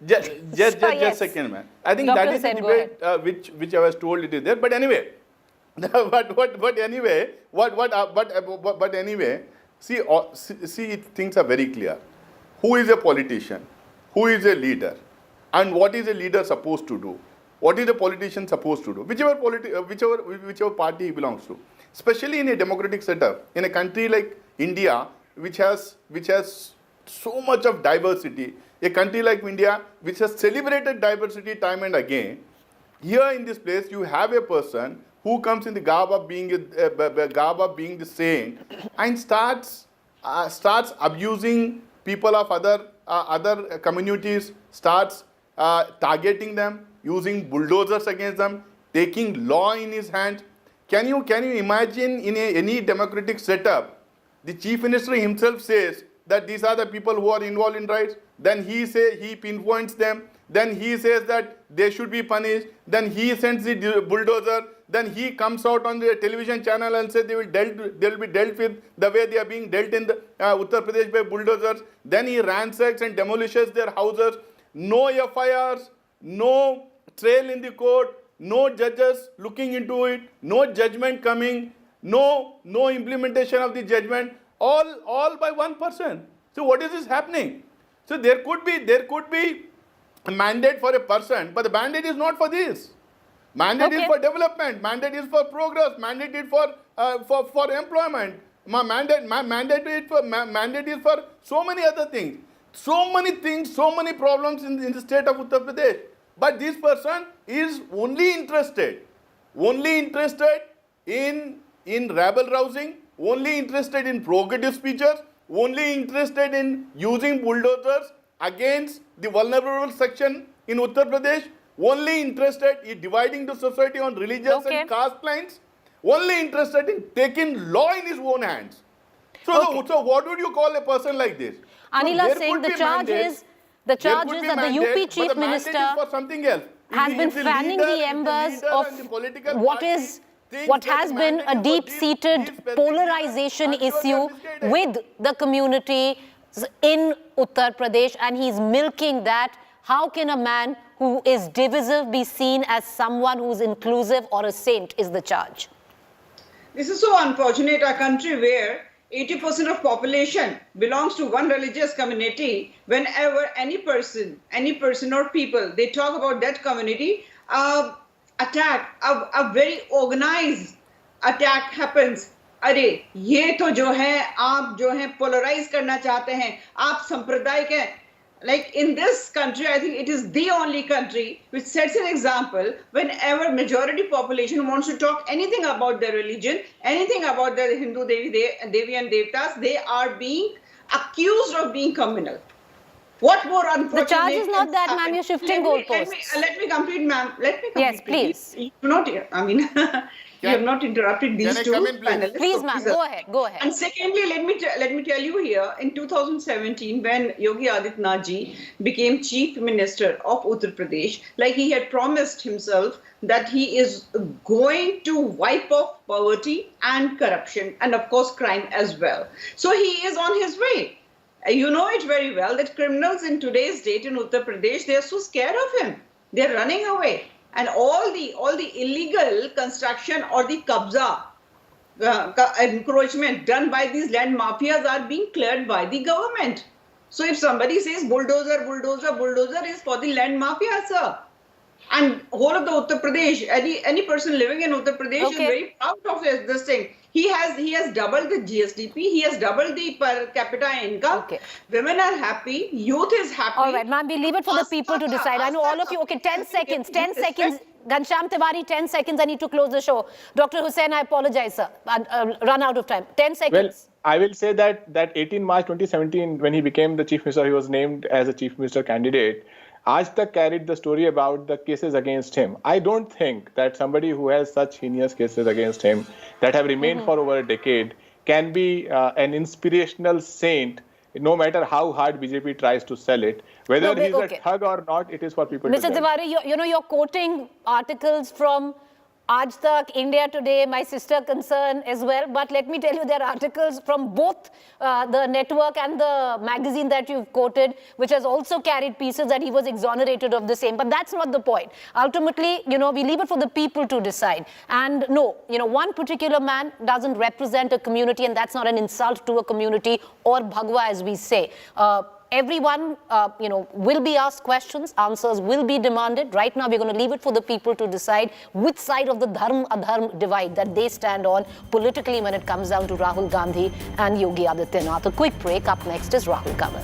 just a second, man. I think Dr. that is the debate which I was told it is there. But anyway, but anyway, see, things are very clear. who is a politician, who is a leader, and what is a leader supposed to do, what is a politician supposed to do, whichever party he belongs to. Especially in a democratic setup, in a country like India, which has so much of diversity, a country like India, which has celebrated diversity time and again. Here in this place, you have a person who comes in the garb of being the saint and starts abusing people of other communities, starts targeting them, using bulldozers against them, taking law in his hands. Can you imagine in any democratic setup, the chief minister himself says that these are the people who are involved in riots, then he pinpoints them, then he says that they should be punished, then he sends the bulldozer, then he comes out on the television channel and says they will be dealt with the way they are being dealt in the Uttar Pradesh by bulldozers. Then he ransacks and demolishes their houses. No FIRs, no trail in the court, no judges looking into it, no judgment coming, no implementation of the judgment, all by one person. So what is this happening? So there could be a mandate for a person, but the mandate is not for this. Mandate is for development. Mandate is for progress. Mandate is for employment. Mandate is for so many other things. So many things, so many problems in the state of Uttar Pradesh. But this person is only interested in rabble rousing, only interested in provocative speeches, only interested in using bulldozers against the vulnerable section in Uttar Pradesh, only interested in dividing the society on religious and caste lines, only interested in taking law in his own hands. So what would you call a person like this? Anila saying the charge is that the UP chief minister has been fanning the embers of what has been a deep-seated polarization issue with the community in Uttar Pradesh, and he's milking that. How can a man who is divisive be seen as someone who's inclusive or a saint, is the charge. This is so unfortunate, a country where 80% of population belongs to one religious community. Whenever any person or people, they talk about that community, attack, a very organized attack happens. अरे ये तो जो है आप जो है polarize करना चाहते हैं, आप सांप्रदायिक हैं. Like in this country, I think it is the only country which sets an example. Whenever majority population wants to talk anything about their religion, anything about their Hindu Devi and Devtas, they are being accused of being communal. What more unfortunate? The charge is not that, ma'am. You're shifting goalposts. Let me complete, ma'am. Let me complete. Yes, please. You do not. I mean. You have not interrupted these two panelists. Please, ma'am, go ahead. And secondly, let me tell you here, in 2017, when Yogi Adityanath ji became Chief Minister of Uttar Pradesh, like he had promised himself that he is going to wipe off poverty and corruption and, of course, crime as well. So he is on his way. You know it very well that criminals in today's date in Uttar Pradesh, they are so scared of him. They are running away. And all the illegal construction or the kabza, encroachment done by these land mafias are being cleared by the government. So if somebody says bulldozer, bulldozer, bulldozer is for the land mafia, sir. And whole of the Uttar Pradesh, any person living in Uttar Pradesh is very proud of this thing. He has doubled the GSDP. He has doubled the per capita income. Women are happy. Youth is happy. All right, ma'am, we leave it for the people to decide. I know all of you. Okay, 10 seconds. 10 seconds. Ghanshyam Tiwari, 10 seconds. I need to close the show. Dr. Hussain, I apologize, sir. Run out of time. 10 seconds. Well, I will say that 18 March 2017, when he became the chief minister, he was named as a chief minister candidate. Aaj Tak carried the story about the cases against him. I don't think that somebody who has such heinous cases against him that have remained for over a decade can be an inspirational saint, no matter how hard BJP tries to sell it. Whether he's a thug or not, it is for people to Mr. Tiwari, you're quoting articles from Aaj Tak, India Today, my sister concern as well. But let me tell you, there are articles from both the network and the magazine that you've quoted, which has also carried pieces that he was exonerated of the same. But that's not the point. Ultimately, we leave it for the people to decide. And no, one particular man doesn't represent a community, and that's not an insult to a community or Bhagwa, as we say. everyone, will be asked questions, answers will be demanded. Right now, we're going to leave it for the people to decide which side of the Dharm Adharm divide that they stand on politically when it comes down to Rahul Gandhi and Yogi Adityanath. A quick break. Up next is Rahul Cover.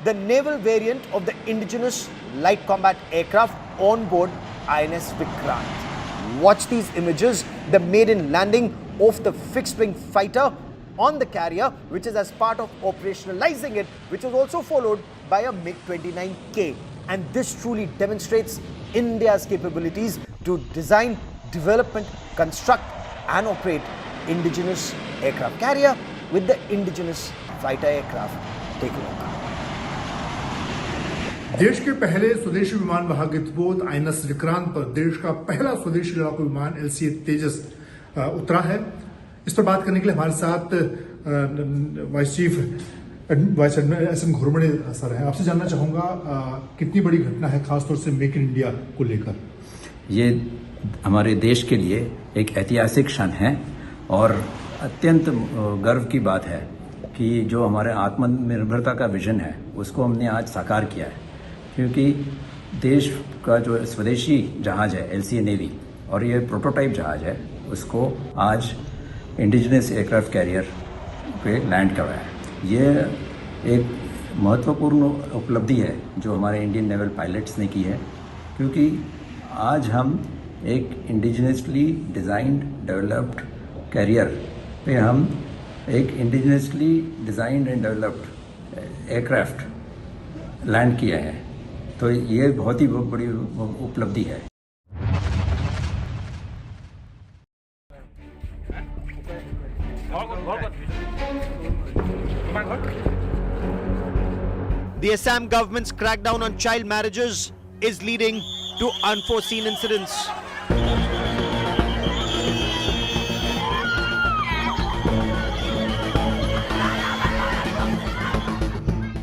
The naval variant of the indigenous light combat aircraft on board INS Vikrant. Watch these images, the maiden landing of the fixed-wing fighter on the carrier, which is as part of operationalizing it, which was also followed by a MiG-29K. And this truly demonstrates India's capabilities to design, development, construct and operate indigenous aircraft carrier with the indigenous fighter aircraft. Take a look. देश के पहले स्वदेशी विमान वाहक युद्धपोत INS Vikrant पर देश का पहला स्वदेशी लड़ाकू विमान एलसीए तेजस उतरा है। इस पर बात करने के लिए हमारे साथ वाइस एडमिरल एसएम घुरमड़े सर हैं। आपसे जानना चाहूंगा कितनी बड़ी घटना है, खासतौर से मेक इन इंडिया को लेकर। ये हमारे देश के लिए एक ऐतिहासिक क्षण है और अत्यंत गर्व की बात है कि जो हमारे आत्मनिर्भरता का विजन है उसको हमने आज साकार किया है, क्योंकि देश का जो स्वदेशी जहाज है एलसीए नेवी और ये प्रोटोटाइप जहाज है उसको आज इंडिजिनस एयरक्राफ्ट कैरियर पे लैंड करवाया है। ये एक महत्वपूर्ण उपलब्धि है जो हमारे इंडियन नेवल पायलट्स ने की है, क्योंकि आज हम एक इंडिजिनसली डिज़ाइंड डेवलप्ड कैरियर पे हम एक indigenously designed and developed aircraft land किया है। तो ये बहुत ही बड़ी उपलब्धि है। The Assam government's crackdown on child marriages is leading to unforeseen incidents.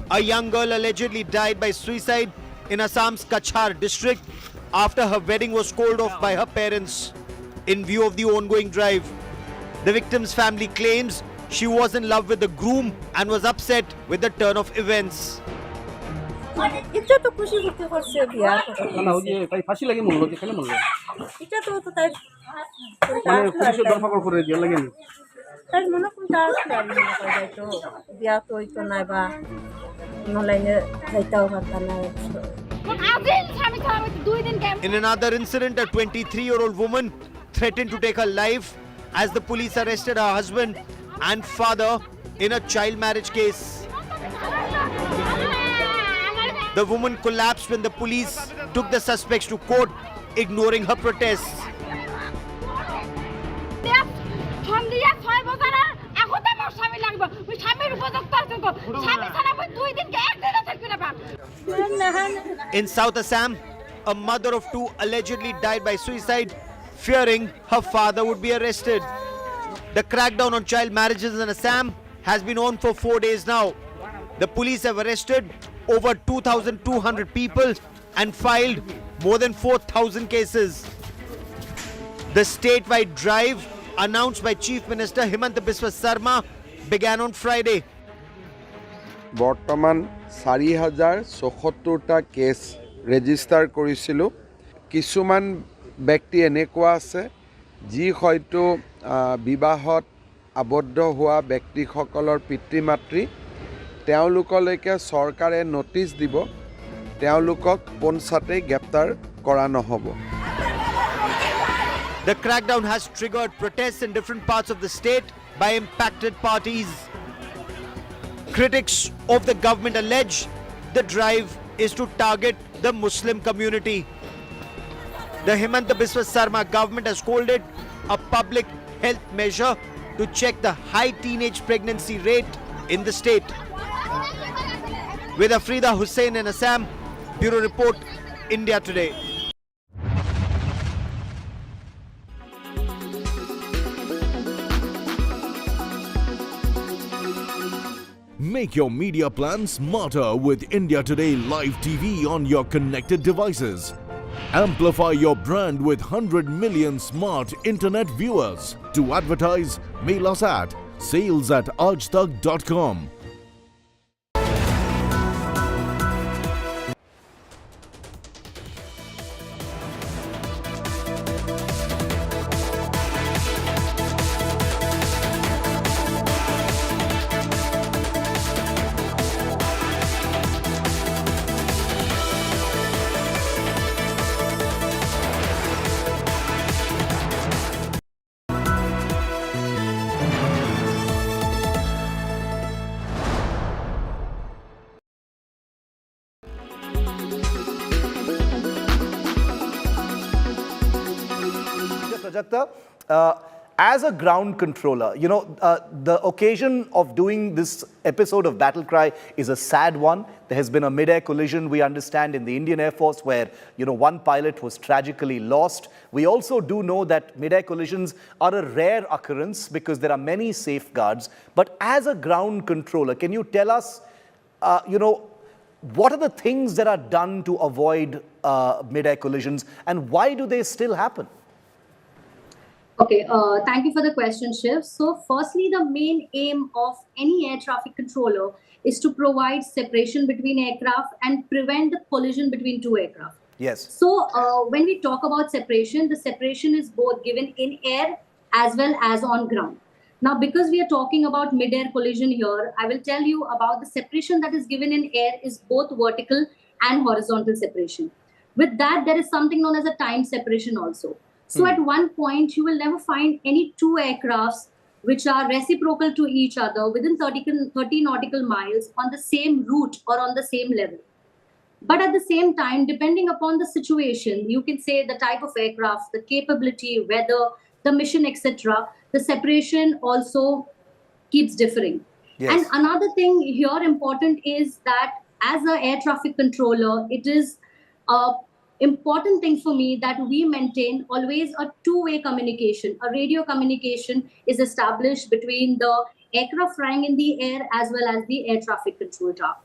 A young girl allegedly died by suicide in Assam's Kachhar district after her wedding was called off by her parents in view of the ongoing drive. The victim's family claims she was in love with the groom and was upset with the turn of events. এটা তো খুশি করতে পারছে বিয়া না ওই যে তাই ফাঁসি লাগে মূল্য যে খেলে মূল্য এটা তো তাই মানে পুলিশের দরকার করে দিয়ে লাগেনি তাই মনে কোনটা আসলে আমি মনে করি যাই তো বিয়া তো হইতো না বা অনলাইনে যাইতাও পারতাম না। In another incident, a 23-year-old woman threatened to take her life as the police arrested her husband and father in a child marriage case. The woman collapsed when the police took the suspects to court, ignoring her protests. In South Assam, a mother of two allegedly died by suicide, fearing her father would be arrested. The crackdown on child marriages in Assam has been on for 4 days now. The police have arrested over 2,200 people and filed more than 4,000 cases. The statewide drive, announced by Chief Minister Himanta Biswa Sarma, began on Friday. বৰ্তমান ৪,০৭৪টা case register কৰিছিলোঁ। কিছুমান ব্যক্তি এনেকুৱা আছে যি হয়তো বিবাহত আবদ্ধ হোৱা ব্যক্তিসকলৰ পিতৃ মাতৃ, তেওঁলোকলৈকে চৰকাৰে নটিচ দিব, তেওঁলোকক পঞ্চাতে গ্ৰেপ্তাৰ কৰা নহ'ব। The crackdown has triggered protests in different parts of the state by impacted parties. Critics of the government allege the drive is to target the Muslim community. The Himanta Biswa Sarma government has called it a public health measure to check the high teenage pregnancy rate in the state. With Afrida Hussain in Assam, Bureau Report, India Today. Make your media plan smarter with India Today Live TV on your connected devices. Amplify your brand with 100 million smart internet viewers. To advertise, mail us at sales@aajtak.com. Prajakta, as a ground controller, the occasion of doing this episode of Battle Cry is a sad one. There has been a mid-air collision, we understand, in the Indian Air Force where, one pilot was tragically lost. We also do know that mid-air collisions are a rare occurrence because there are many safeguards. But as a ground controller, can you tell us, what are the things that are done to avoid mid-air collisions and why do they still happen? Okay, thank you for the question, Shiv. So firstly, the main aim of any air traffic controller is to provide separation between aircraft and prevent the collision between two aircraft. Yes. So when we talk about separation, the separation is both given in air as well as on ground. Now, because we are talking about mid-air collision here, I will tell you about the separation that is given in air is both vertical and horizontal separation. With that, there is something known as a time separation also. So at one point, you will never find any two aircrafts which are reciprocal to each other within 30 nautical miles on the same route or on the same level. But at the same time, depending upon the situation, you can say the type of aircraft, the capability, weather, the mission, etc., the separation also keeps differing. Yes. And another thing here important is that as an air traffic controller, it is important thing for me that we maintain always a two-way communication. A radio communication is established between the aircraft flying in the air as well as the air traffic control tower.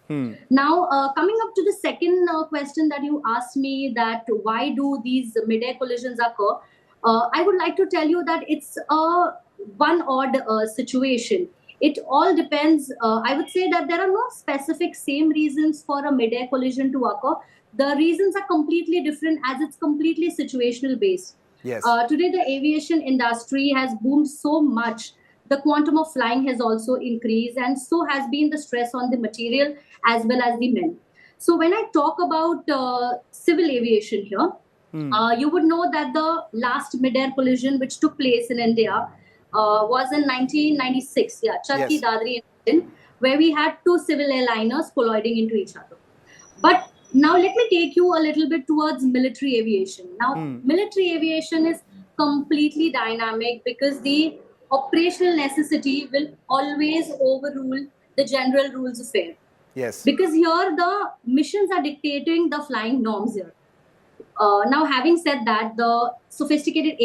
Now, coming up to the second question that you asked me, that why do these mid-air collisions occur? I would like to tell you that it's a one odd situation. It all depends. I would say that there are no specific same reasons for a mid-air collision to occur. The reasons are completely different as it's completely situational based. Yes. Today, the aviation industry has boomed so much. The quantum of flying has also increased, and so has been the stress on the material as well as the men. So when I talk about civil aviation here, you would know that the last mid-air collision which took place in India was in 1996, Choudhry, Yes. Dadri, where we had two civil airliners colliding into each other. But now let me take you a little bit towards military aviation. Now, military aviation is completely dynamic because the operational necessity will always overrule the general rules of air. Yes. Because here the missions are dictating the flying norms here. Now, having said that, the sophisticated